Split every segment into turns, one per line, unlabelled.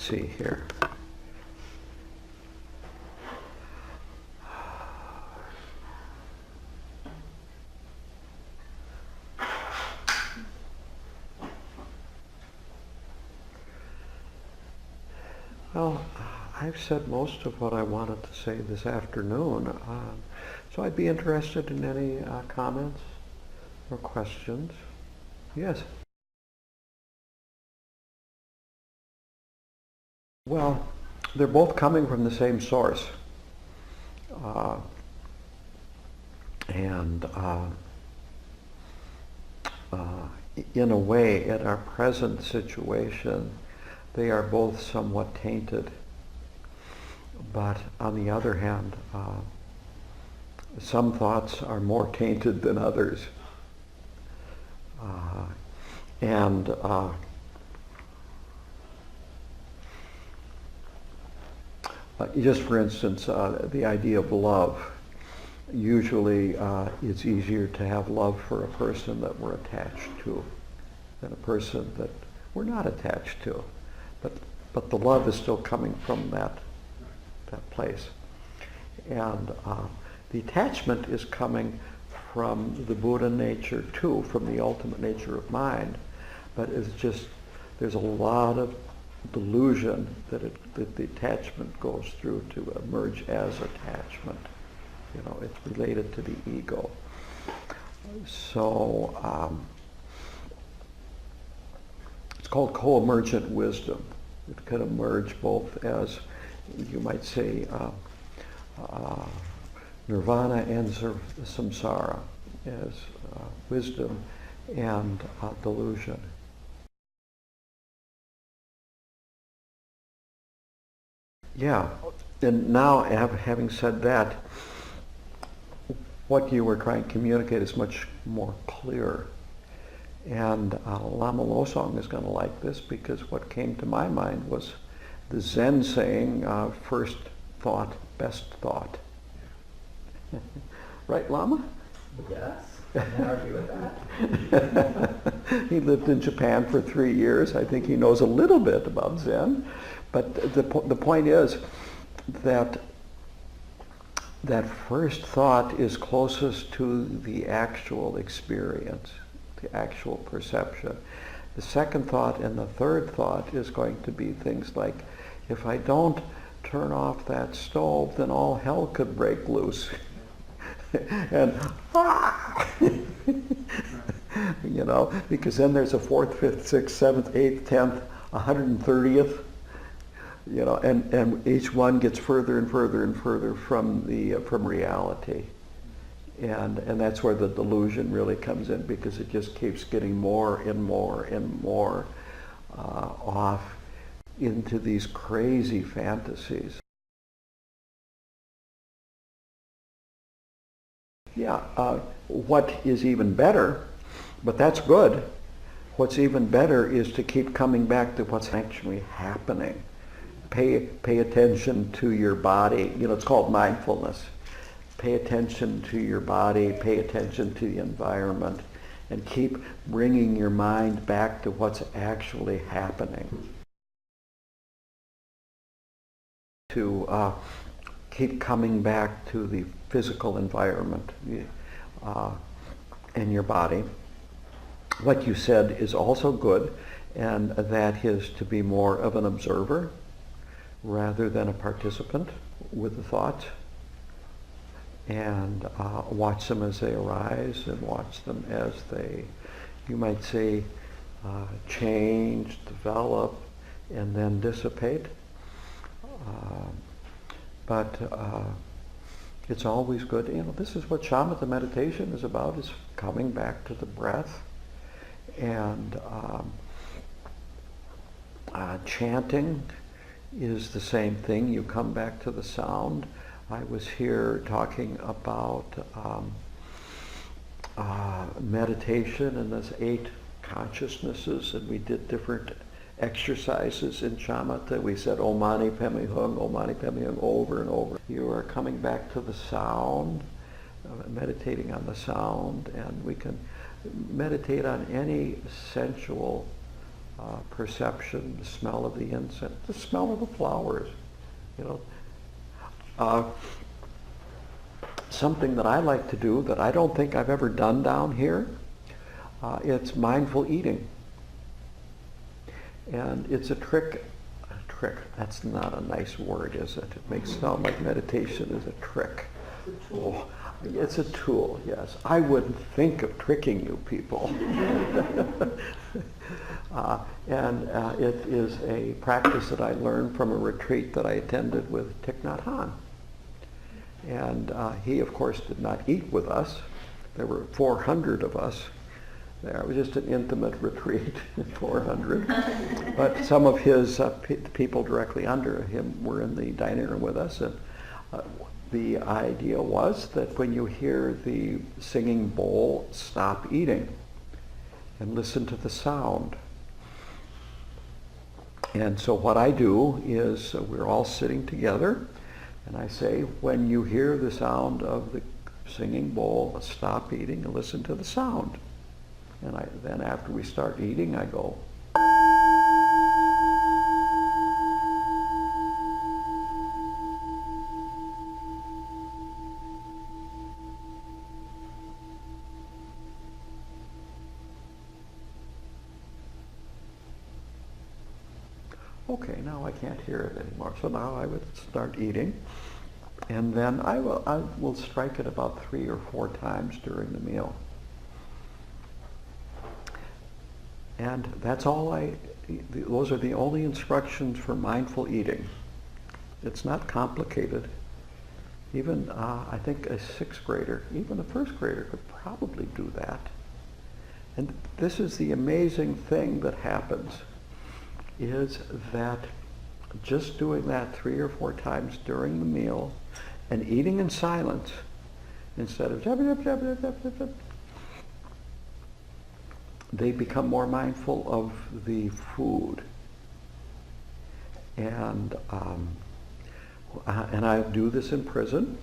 see here. Well, I've said most of what I wanted to say this afternoon, so I'd be interested in any comments or questions. Yes? Well, they're both coming from the same source. And in a way, in our present situation, they are both somewhat tainted. But on the other hand, some thoughts are more tainted than others. Just for instance, the idea of love. Usually it's easier to have love for a person that we're attached to than a person that we're not attached to. But the love is still coming from that place. And the attachment is coming from the Buddha nature too, from the ultimate nature of mind. But it's just, there's a lot of delusion that the attachment goes through to emerge as attachment. You know, it's related to the ego. So it's called co-emergent wisdom. It can emerge both as, you might say, nirvana and samsara, as wisdom and delusion. Yeah, and now having said that, what you were trying to communicate is much more clear. And Lama Losong is going to like this, because what came to my mind was the Zen saying, first thought, best thought. Right, Lama?
Yes, I can't argue with that.
He lived in Japan for 3 years. I think he knows a little bit about Zen. But the point is that that first thought is closest to the actual experience, the actual perception. The second thought and the third thought is going to be things like, if I don't turn off that stove, then all hell could break loose. And you know, because then there's a 4th, 5th, 6th, 7th, 8th, 10th, 130th, you know, and each one gets further and further and further from reality. And that's where the delusion really comes in, because it just keeps getting more and more and more off into these crazy fantasies. Yeah, what is even better, but that's good, what's even better is to keep coming back to what's actually happening. Pay attention to your body. You know, it's called mindfulness. Pay attention to your body, pay attention to the environment, and keep bringing your mind back to what's actually happening. To keep coming back to the physical environment and your body. What you said is also good, and that is to be more of an observer rather than a participant with the thoughts, and watch them as they arise and watch them as they, you might say, change, develop, and then dissipate. But it's always good, you know, this is what shamatha meditation is about, is coming back to the breath. And chanting is the same thing. You come back to the sound. I was here talking about meditation and those 8 consciousnesses, and we did different exercises in shamatha. We said Om Mani Padme Hum over and over. You are coming back to the sound, meditating on the sound, and we can meditate on any sensual perception, the smell of the incense, the smell of the flowers, you know. Something that I like to do that I don't think I've ever done down here, it's mindful eating. And it's a trick, that's not a nice word, is it? It makes it sound like meditation is a trick.
It's a tool.
Oh, it's a tool, yes. I wouldn't think of tricking you people. It is a practice that I learned from a retreat that I attended with Thich Nhat Hanh. And he, of course, did not eat with us. There were 400 of us there. It was just an intimate retreat, 400. But some of his people directly under him were in the dining room with us. And the idea was that when you hear the singing bowl, stop eating and listen to the sound. And so what I do is we're all sitting together, and I say, when you hear the sound of the singing bowl, stop eating and listen to the sound. And then after we start eating, I go, okay, now I can't hear it anymore. So now I would start eating, and then I will strike it about 3 or 4 times during the meal. And that's all those are the only instructions for mindful eating. It's not complicated. Even, I think a 6th grader, even a 1st grader could probably do that. And this is the amazing thing that happens, is that just doing that 3 or 4 times during the meal and eating in silence instead of jab, jab, jab, jab, jab, jab, jab, they become more mindful of the food. And I do this in prison,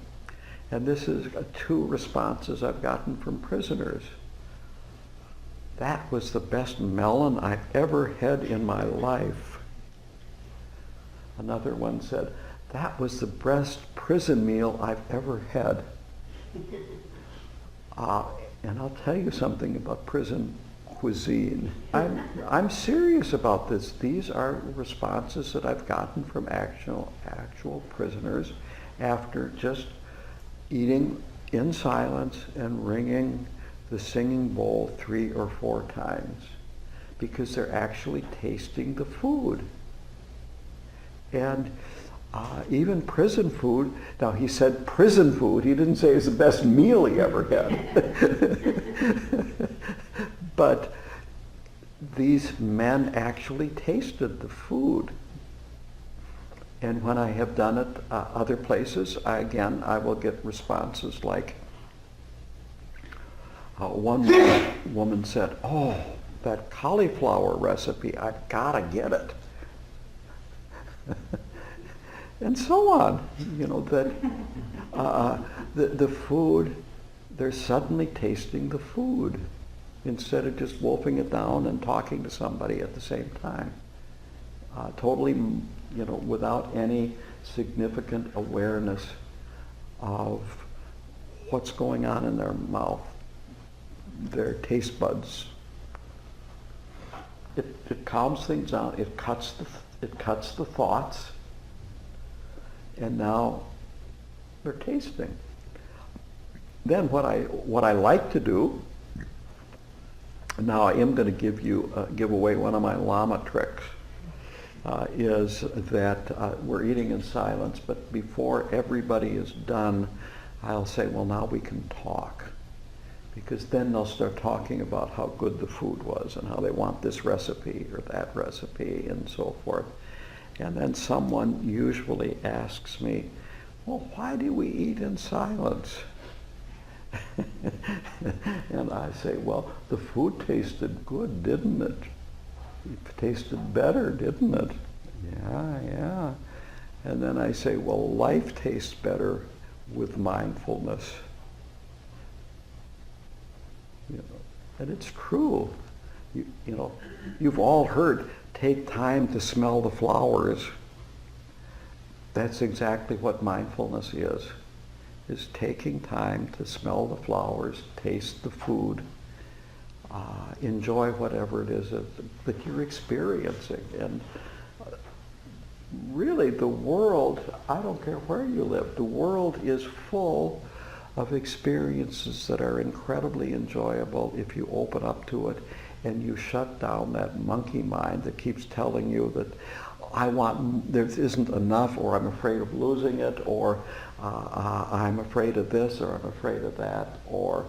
and this is 2 responses I've gotten from prisoners. That was the best melon I've ever had in my life. Another one said, that was the best prison meal I've ever had. And I'll tell you something about prison cuisine. I'm serious about this. These are responses that I've gotten from actual prisoners after just eating in silence and ringing the singing bowl 3 or 4 times, because they're actually tasting the food. And even prison food, now he said prison food, he didn't say it's the best meal he ever had. But these men actually tasted the food. And when I have done it other places, I will get responses like, one woman said, oh, that cauliflower recipe, I've got to get it. And so on. You know, that the food, they're suddenly tasting the food instead of just wolfing it down and talking to somebody at the same time. Totally, you know, without any significant awareness of what's going on in their mouth, their taste buds. It calms things down. It cuts the thoughts, and now they're tasting. Then what I like to do. Now I am going to give away one of my Lama tricks. Is that we're eating in silence, but before everybody is done, I'll say, well, now we can talk. Because then they'll start talking about how good the food was and how they want this recipe or that recipe and so forth. And then someone usually asks me, well, why do we eat in silence? And I say, well, the food tasted good, didn't it? It tasted better, didn't it? Yeah. And then I say, well, life tastes better with mindfulness. You know, and it's true. You know, you've all heard, take time to smell the flowers. That's exactly what mindfulness is taking time to smell the flowers, taste the food, enjoy whatever it is that you're experiencing. And really the world, I don't care where you live, the world is full of experiences that are incredibly enjoyable if you open up to it and you shut down that monkey mind that keeps telling you that there isn't enough, or I'm afraid of losing it, or I'm afraid of this, or I'm afraid of that, or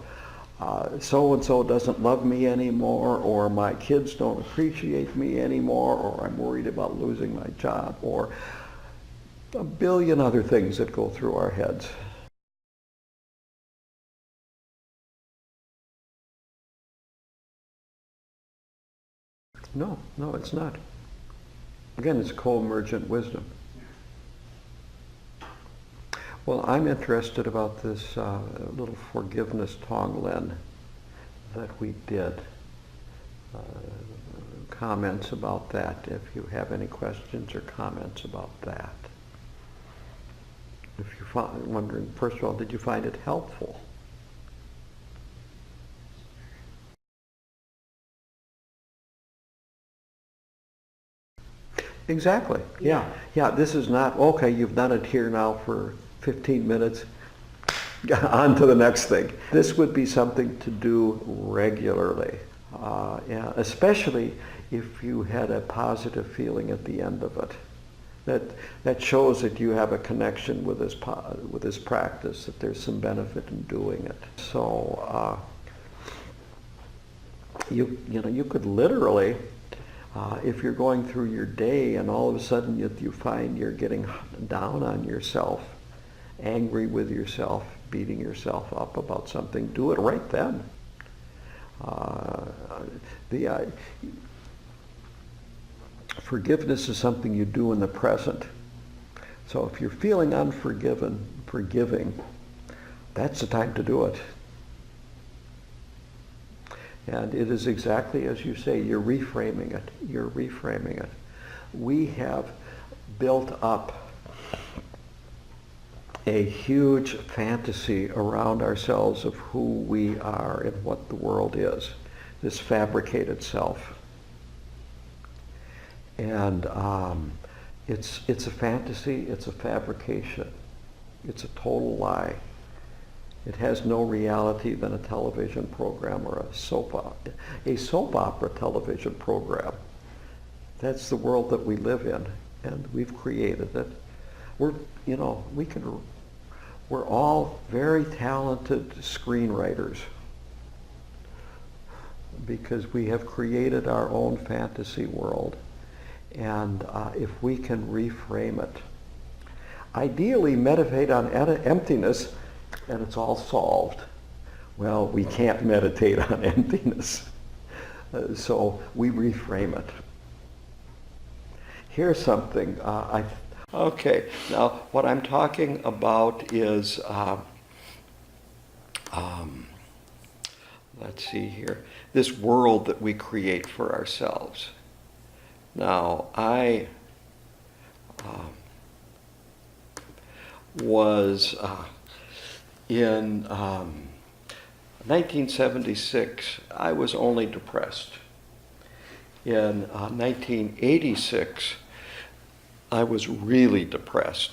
so-and-so doesn't love me anymore, or my kids don't appreciate me anymore, or I'm worried about losing my job, or a billion other things that go through our heads. No, it's not. Again, it's co-emergent wisdom. Well, I'm interested about this little forgiveness Tonglen that we did. Comments about that, if you have any questions or comments about that. If you're wondering, first of all, did you find it helpful? Exactly. Yeah. This is not, okay, you've done it here now for 15 minutes, on to the next thing. This would be something to do regularly, especially if you had a positive feeling at the end of it. That shows that you have a connection with this practice, that there's some benefit in doing it. So you could literally, if you're going through your day and all of a sudden you find you're getting down on yourself, angry with yourself, beating yourself up about something, do it right then. Forgiveness is something you do in the present. So if you're feeling forgiving, that's the time to do it. And it is exactly as you say, you're reframing it. We have built up a huge fantasy around ourselves of who we are and what the world is, this fabricated self. And it's a fantasy, it's a fabrication, it's a total lie. It has no reality than a television program or a soap opera television program. That's the world that we live in, and we've created it. We're all very talented screenwriters because we have created our own fantasy world. And if we can reframe it, ideally meditate on emptiness, and it's all solved. Well, we can't meditate on emptiness, so we reframe it. Here's something okay, now what I'm talking about is, let's see here, this world that we create for ourselves. Now, I was in 1976, I was only depressed. In 1986, I was really depressed.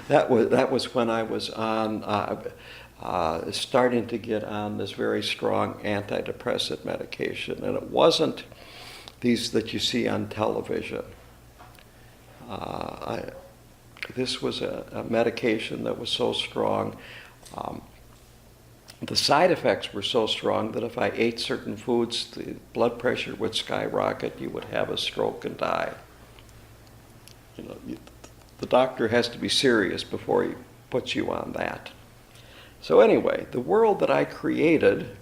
That was when I was on starting to get on this very strong antidepressant medication, and it wasn't these that you see on television. This was a medication that was so strong. The side effects were so strong that if I ate certain foods, the blood pressure would skyrocket. You would have a stroke and die. The doctor has to be serious before he puts you on that. So anyway, the world that I created,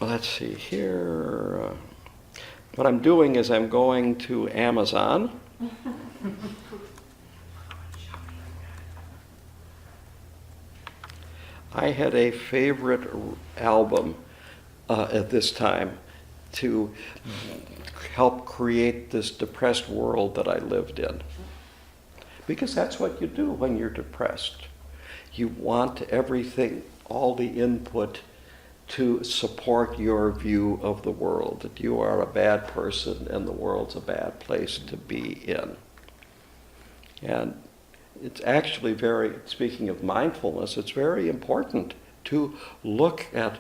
let's see here. What I'm doing is I'm going to Amazon. I had a favorite album at this time to help create this depressed world that I lived in. Because that's what you do when you're depressed. You want everything, all the input to support your view of the world, that you are a bad person and the world's a bad place to be in. And it's actually speaking of mindfulness, it's very important to look at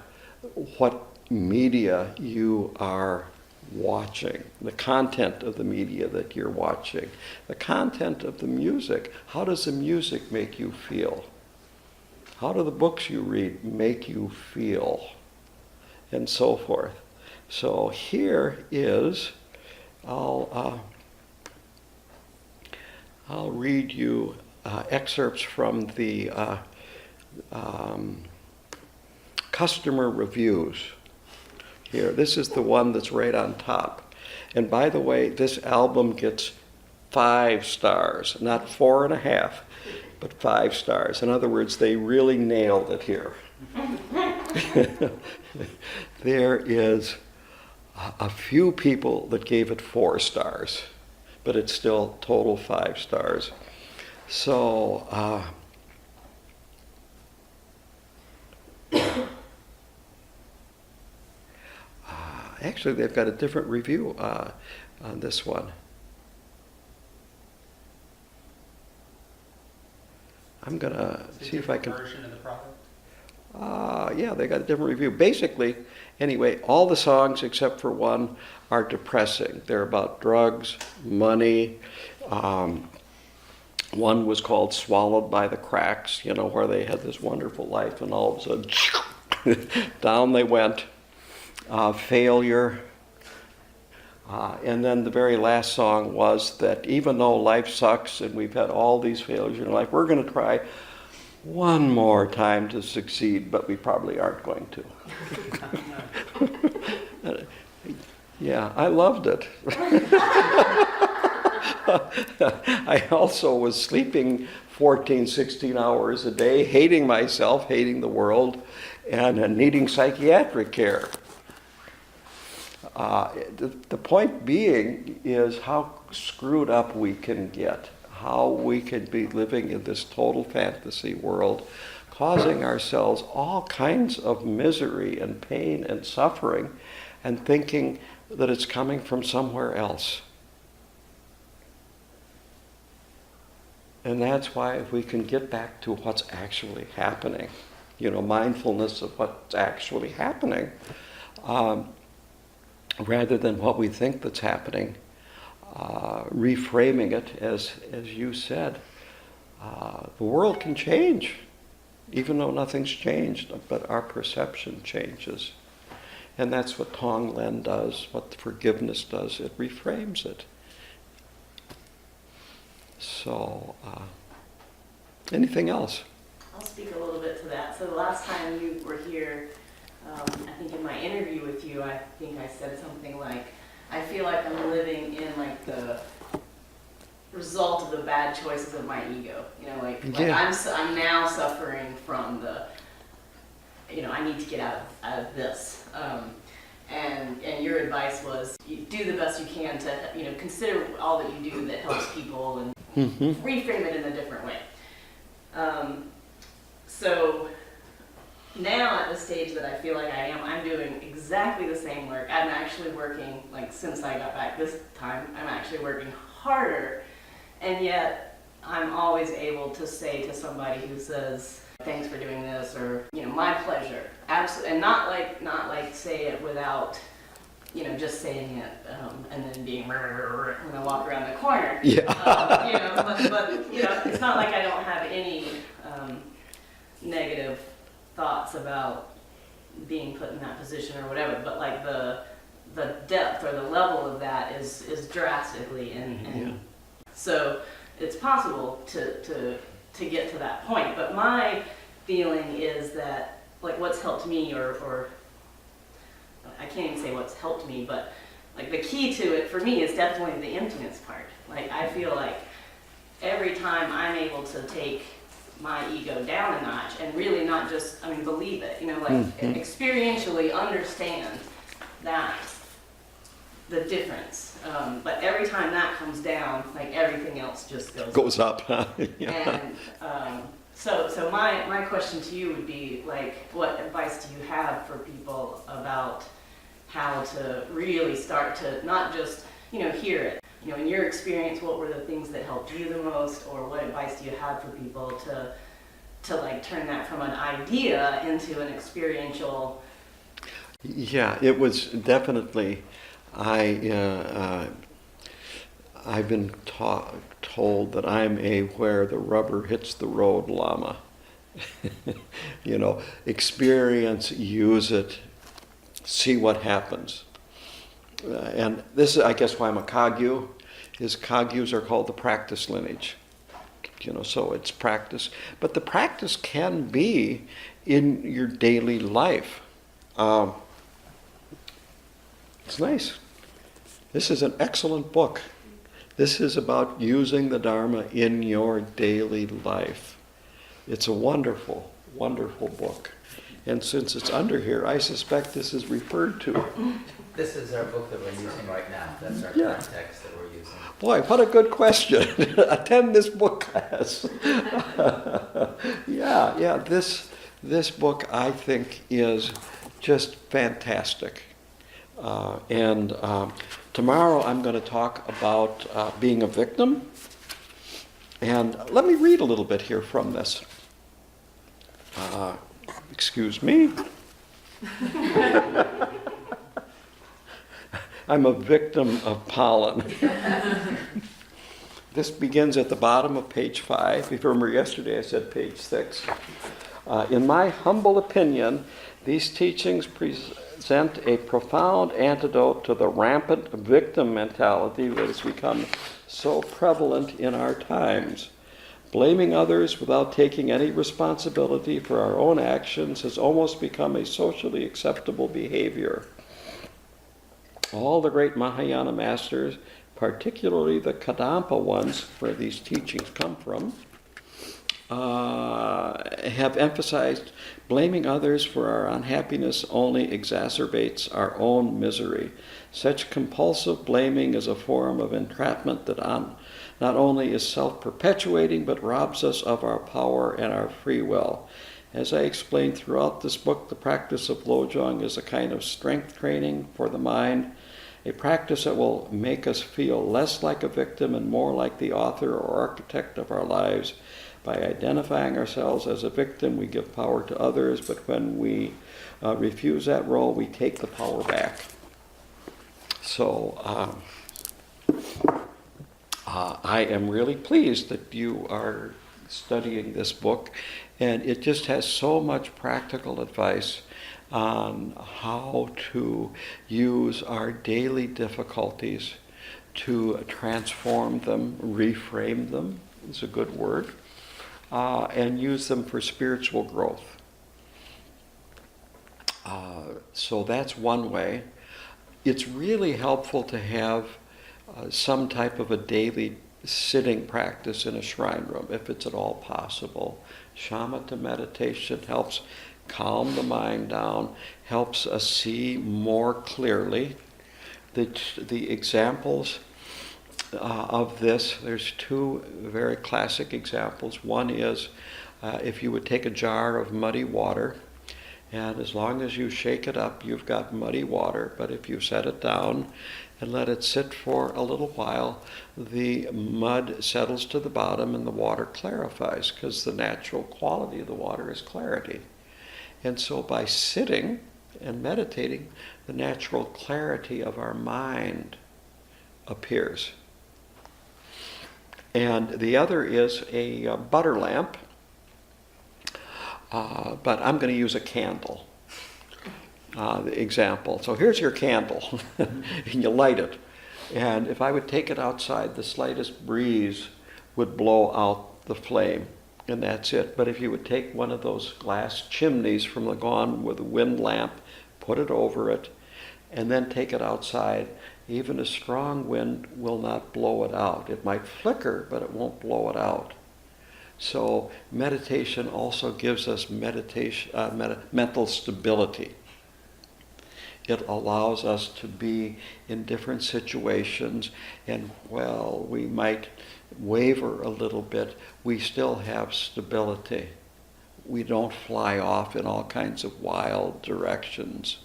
what media you are watching, the content of the media that you're watching, the content of the music. How does the music make you feel? How do the books you read make you feel? And so forth. So here is, I'll read you excerpts from the customer reviews. Here, this is the one that's right on top. And by the way, this album gets 5 stars, not 4.5, but 5 stars. In other words, they really nailed it here. There is a few people that gave it 4 stars, but it's still total 5 stars. So, actually, they've got a different review on this one. I'm going to see if I can...
version of the product?
Yeah, they got a different review. Basically, anyway, all the songs except for one are depressing. They're about drugs, money. One was called Swallowed by the Cracks, where they had this wonderful life and all of a sudden, down they went. Failure. And then the very last song was that even though life sucks and we've had all these failures in life, we're going to try one more time to succeed, but we probably aren't going to. Yeah, I loved it. I also was sleeping 14, 16 hours a day, hating myself, hating the world, and needing psychiatric care. The point being is how screwed up we can get, how we can be living in this total fantasy world, causing ourselves all kinds of misery and pain and suffering, and thinking that it's coming from somewhere else. And that's why if we can get back to what's actually happening, mindfulness of what's actually happening, rather than what we think that's happening, reframing it, as you said, the world can change, even though nothing's changed, but our perception changes. And that's what Tonglen does, what forgiveness does. It reframes it. So, anything else?
I'll speak a little bit to that. So the last time you were here, I think in my interview with you, I think I said something like, I feel like I'm living in like the result of the bad choices of my ego.
Yeah.
I'm now suffering from the, I need to get out of this. And your advice was, you do the best you can to, consider all that you do that helps people and reframe it in a different way. So now at the stage that I feel like I am, I'm doing exactly the same work. I'm actually working, since I got back this time, I'm actually working harder, and yet I'm always able to say to somebody who says, thanks for doing this, or, my pleasure. Absolutely, and not like say it without, just saying it, and then being, when I walk around the corner.
Yeah.
But it's not like I don't have any negative thoughts about being put in that position or whatever, but like the depth or the level of that is drastically, and so it's possible to get to that point. But my feeling is that, what's helped me, or I can't even say what's helped me, but the key to it for me is definitely the emptiness part. I feel like every time I'm able to take my ego down a notch and really not just, I mean, believe it, experientially understand that, the difference. But every time that comes down, like everything else just goes
up. Huh? Yeah.
And so my question to you would be, like, what advice do you have for people about how to really start to not just, hear it? In your experience, what were the things that helped you the most, or what advice do you have for people to like turn that from an idea into an experiential?
Yeah, it was definitely, I've been told that I'm a where the rubber hits the road Lama. Experience, use it, see what happens. And this is, I guess, why I'm a Kagyu, is Kagyus are called the practice lineage. So it's practice. But the practice can be in your daily life. It's nice. This is an excellent book. This is about using the Dharma in your daily life. It's a wonderful, wonderful book. And since it's under here, I suspect this is referred to.
This is our book that we're using right now. That's our current text that we're using.
Boy, what a good question. Attend this book class. Yeah, this book I think is just fantastic. And tomorrow I'm going to talk about being a victim. And let me read a little bit here from this. Excuse me. I'm a victim of pollen. This begins at the bottom of page 5. If you remember yesterday I said page 6. In my humble opinion, these teachings present a profound antidote to the rampant victim mentality that has become so prevalent in our times. Blaming others without taking any responsibility for our own actions has almost become a socially acceptable behavior. All the great Mahayana masters, particularly the Kadampa ones, where these teachings come from, have emphasized blaming others for our unhappiness only exacerbates our own misery. Such compulsive blaming is a form of entrapment that not only is self-perpetuating, but robs us of our power and our free will. As I explained throughout this book, the practice of Lojong is a kind of strength training for the mind, a practice that will make us feel less like a victim and more like the author or architect of our lives. By identifying ourselves as a victim, we give power to others, but when we refuse that role, we take the power back. So I am really pleased that you are studying this book, and it just has so much practical advice on how to use our daily difficulties to transform them, reframe them, is a good word, and use them for spiritual growth. So that's one way. It's really helpful to have some type of a daily sitting practice in a shrine room, if it's at all possible. Shamatha meditation helps calm the mind down, helps us see more clearly. The examples of this, there's two very classic examples. One is if you would take a jar of muddy water, and as long as you shake it up, you've got muddy water. But if you set it down and let it sit for a little while, the mud settles to the bottom and the water clarifies, because the natural quality of the water is clarity. And so by sitting and meditating, the natural clarity of our mind appears. And the other is a butter lamp, but I'm going to use a candle. The example. So here's your candle, and you light it. And if I would take it outside, the slightest breeze would blow out the flame, and that's it. But if you would take one of those glass chimneys from the Gone with a wind lamp, put it over it, and then take it outside, even a strong wind will not blow it out. It might flicker, but it won't blow it out. So meditation also gives us mental stability. It allows us to be in different situations, and while we might waver a little bit, we still have stability. We don't fly off in all kinds of wild directions,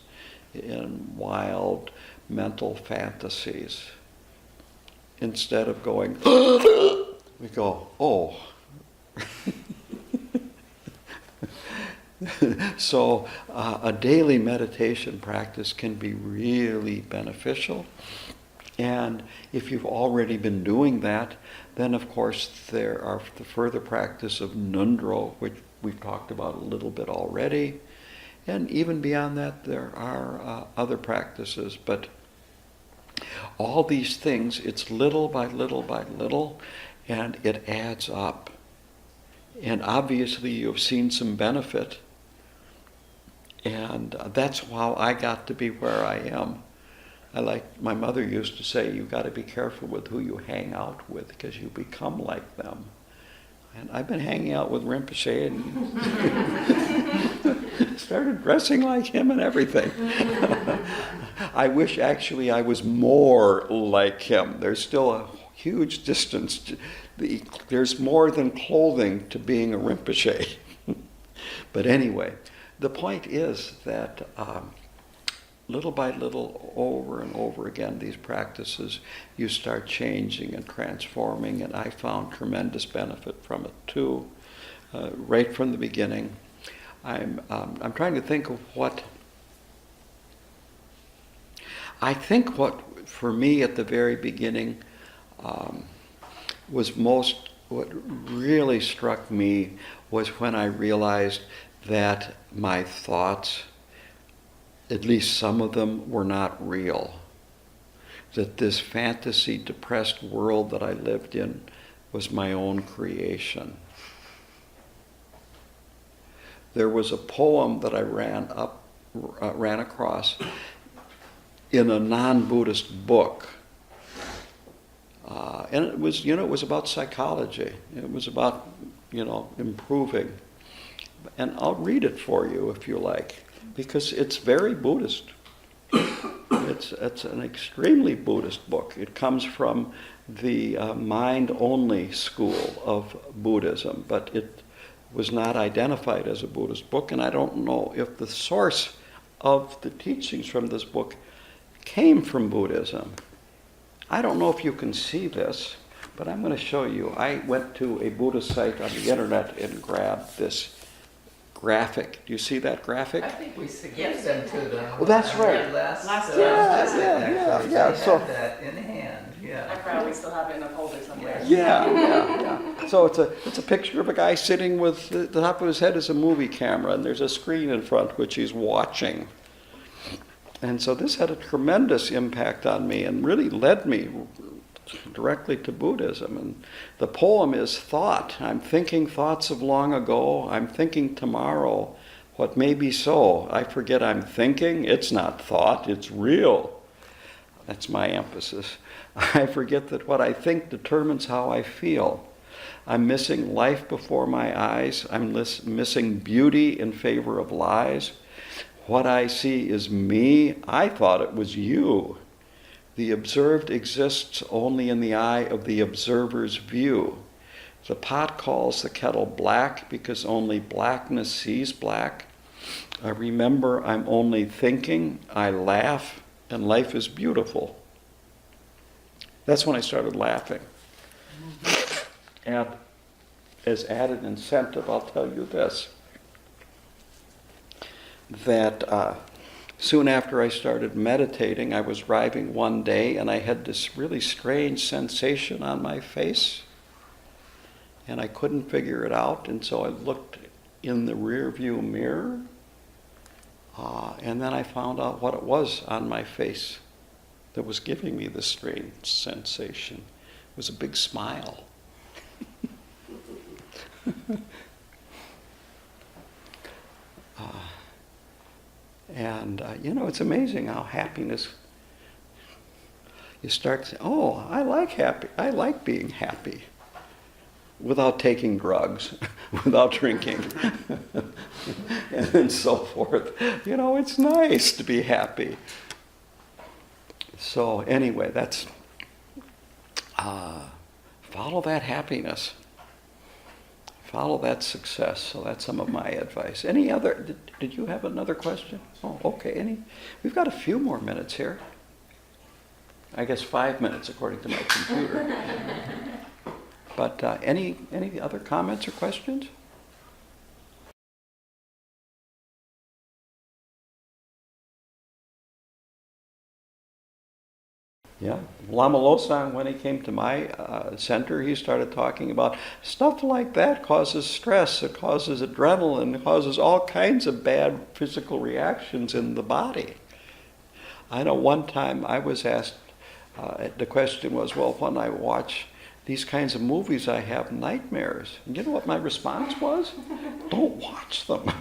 in wild mental fantasies. Instead of going, we go, oh. So a daily meditation practice can be really beneficial. And if you've already been doing that, then of course there are the further practice of Nundro, which we've talked about a little bit already. And even beyond that, there are other practices. But all these things, it's little by little by little, and it adds up. And obviously you've seen some benefit. And that's how I got to be where I am. My mother used to say, you've got to be careful with who you hang out with, because you become like them. And I've been hanging out with Rinpoche and started dressing like him and everything. I wish actually I was more like him. There's still a huge distance. There's more than clothing to being a Rinpoche. But anyway, the point is that little by little, over and over again, these practices, you start changing and transforming, and I found tremendous benefit from it too, right from the beginning. I'm trying to think of what for me at the very beginning what really struck me was when I realized that my thoughts, at least some of them, were not real. That this fantasy, depressed world that I lived in was my own creation. There was a poem that I ran across in a non-Buddhist book. And it was about psychology. It was about, improving. And I'll read it for you if you like, because it's very Buddhist. It's an extremely Buddhist book. It comes from the mind-only school of Buddhism, but it was not identified as a Buddhist book, and I don't know if the source of the teachings from this book came from Buddhism. I don't know if you can see this, but I'm going to show you. I went to a Buddhist site on the internet and grabbed this graphic. Do you see that graphic?
I think we gave them to them.
Well, that's right.
Last
visit, actually.
They
So
had that in hand.
I
Yeah.
probably still have it in a folder somewhere.
yeah. So it's a picture of a guy sitting with the top of his head is a movie camera, and there's a screen in front which he's watching. And so this had a tremendous impact on me and really led me directly to Buddhism. And the poem is thought. I'm thinking thoughts of long ago. I'm thinking tomorrow what may be so. I forget I'm thinking. It's not thought. It's real. That's my emphasis. I forget that what I think determines how I feel. I'm missing life before my eyes. I'm missing beauty in favor of lies. What I see is me. I thought it was you. The observed exists only in the eye of the observer's view. The pot calls the kettle black because only blackness sees black. I remember I'm only thinking. I laugh, and life is beautiful. That's when I started laughing. And as added incentive, I'll tell you this, that soon after I started meditating, I was driving one day and I had this really strange sensation on my face, and I couldn't figure it out, and so I looked in the rear view mirror, and then I found out what it was on my face that was giving me this strange sensation. It was a big smile. And it's amazing how happiness, you start to say, oh, I like being happy. without taking drugs, without drinking, and so forth. You know, it's nice to be happy. So anyway, that's, follow that happiness. Follow that success. So that's some of my advice. Any other, did you have another question? Oh, okay. We've got a few more minutes here. I guess 5 minutes according to my computer. But any other comments or questions? Yeah, Lama Yeshe, when he came to my center, he started talking about stuff like that causes stress, it causes adrenaline, it causes all kinds of bad physical reactions in the body. I know one time I was asked, the question was, well, when I watch these kinds of movies, I have nightmares. And you know what my response was? Don't watch them.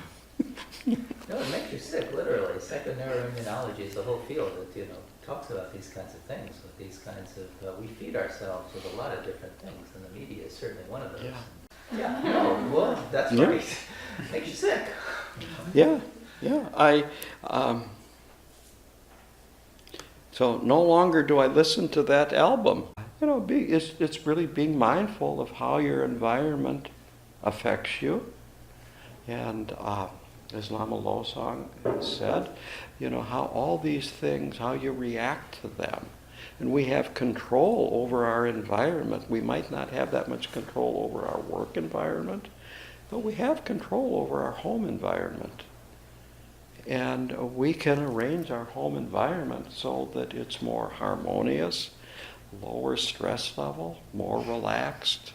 No, it makes you sick, literally. Psychoneuroimmunology is the whole field that, talks about these kinds of things, with these kinds of, we feed ourselves with a lot of different things, and the media is certainly one of those. Yeah, no, well, that's right. Makes you sick.
Yeah. So no longer do I listen to that album. It's really being mindful of how your environment affects you. And as Lama Yeshe said, how all these things, how you react to them. And we have control over our environment. We might not have that much control over our work environment, but we have control over our home environment. And we can arrange our home environment so that it's more harmonious, lower stress level, more relaxed,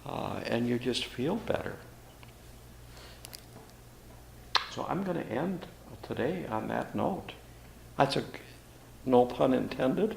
and you just feel better. So I'm going to end today on that note. That's no pun intended.